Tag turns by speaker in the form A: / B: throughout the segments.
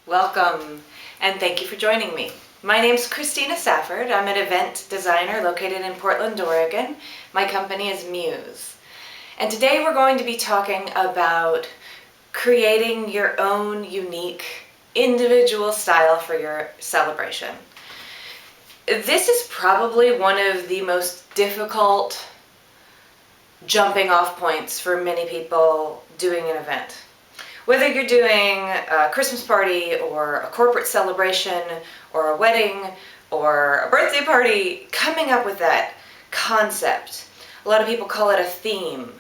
A: Welcome, and thank you for joining me. My name's Christina Safford. I'm an event designer located in Portland, Oregon. My company is Muse. And today we're going to be talking about creating your own unique individual style for your celebration. This is probably one of the most difficult jumping off points for many people doing an event. Whether you're doing a Christmas party or a corporate celebration or a wedding or a birthday party, coming up with that concept. A lot of people call it a theme.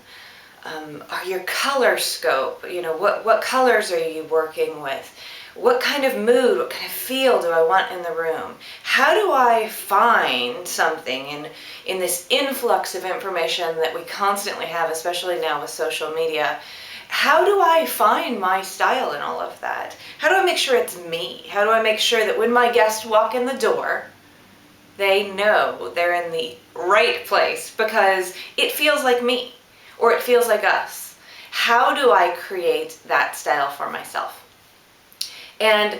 A: Or your color scope, what colors are you working with? What kind of mood, what kind of feel do I want in the room? How do I find something in this influx of information that we constantly have, especially now with social media? How do I find my style in all of that? How do I make sure it's me? How do I make sure that when my guests walk in the door, they know they're in the right place because it feels like me or it feels like us? How do I create that style for myself? And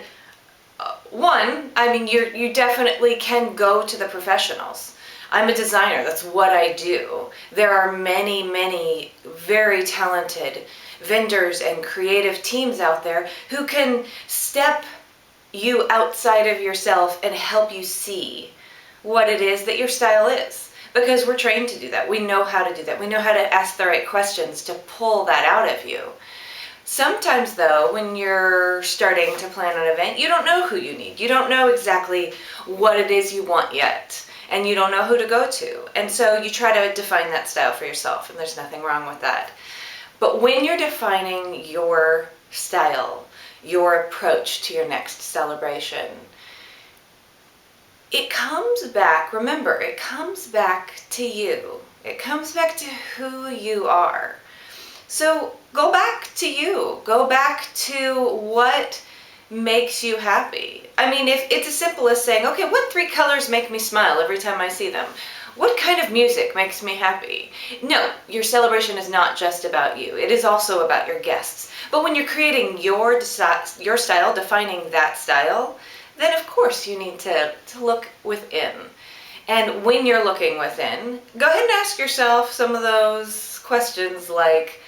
A: you definitely can go to the professionals. I'm a designer, that's what I do. There are many, many very talented vendors and creative teams out there who can step you outside of yourself and help you see what it is that your style is. Because we're trained to do that. We know how to do that. We know how to ask the right questions to pull that out of you. Sometimes though, when you're starting to plan an event, you don't know who you need. You don't know exactly what it is you want yet. And you don't know who to go to. And so you try to define that style for yourself, and there's nothing wrong with that. But when you're defining your style, your approach to your next celebration, it comes back to you. It comes back to who you are. So go back to you. Go back to what makes you happy. I mean, if it's as simple as saying, okay, what 3 colors make me smile every time I see them? What kind of music makes me happy? No, your celebration is not just about you. It is also about your guests. But when you're creating your style, defining that style, then of course you need to look within. And when you're looking within, go ahead and ask yourself some of those questions like,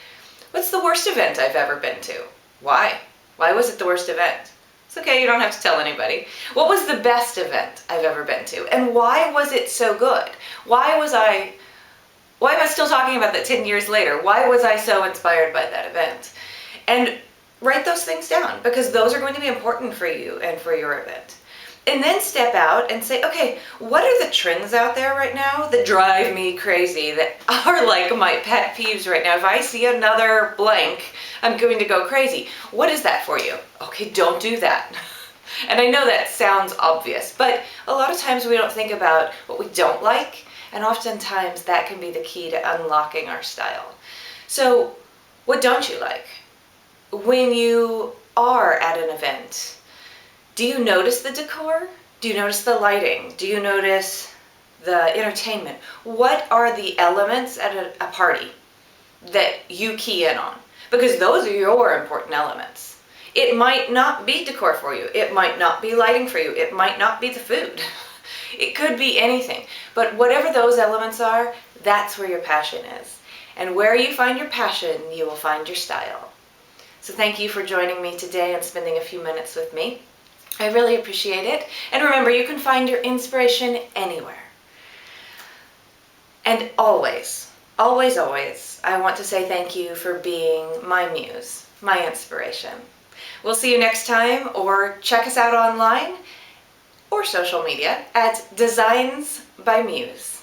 A: what's the worst event I've ever been to? Why? Why was it the worst event? It's okay, you don't have to tell anybody. What was the best event I've ever been to? And why was it so good? Why am I still talking about that 10 years later? Why was I so inspired by that event? And write those things down because those are going to be important for you and for your event. And then step out and say, okay, what are the trends out there right now that drive me crazy, that are like my pet peeves right now? If I see another blank, I'm going to go crazy. What is that for you? Okay, don't do that. And I know that sounds obvious, but a lot of times we don't think about what we don't like, and oftentimes that can be the key to unlocking our style. So, what don't you like? When you are at an event, do you notice the decor? Do you notice the lighting? Do you notice the entertainment? What are the elements at a party that you key in on? Because those are your important elements. It might not be decor for you. It might not be lighting for you. It might not be the food. It could be anything. But whatever those elements are, that's where your passion is. And where you find your passion, you will find your style. So thank you for joining me today and spending a few minutes with me. I really appreciate it. And remember, you can find your inspiration anywhere. And always, always, always, I want to say thank you for being my muse, my inspiration. We'll see you next time, or check us out online or social media at Designs by Muse.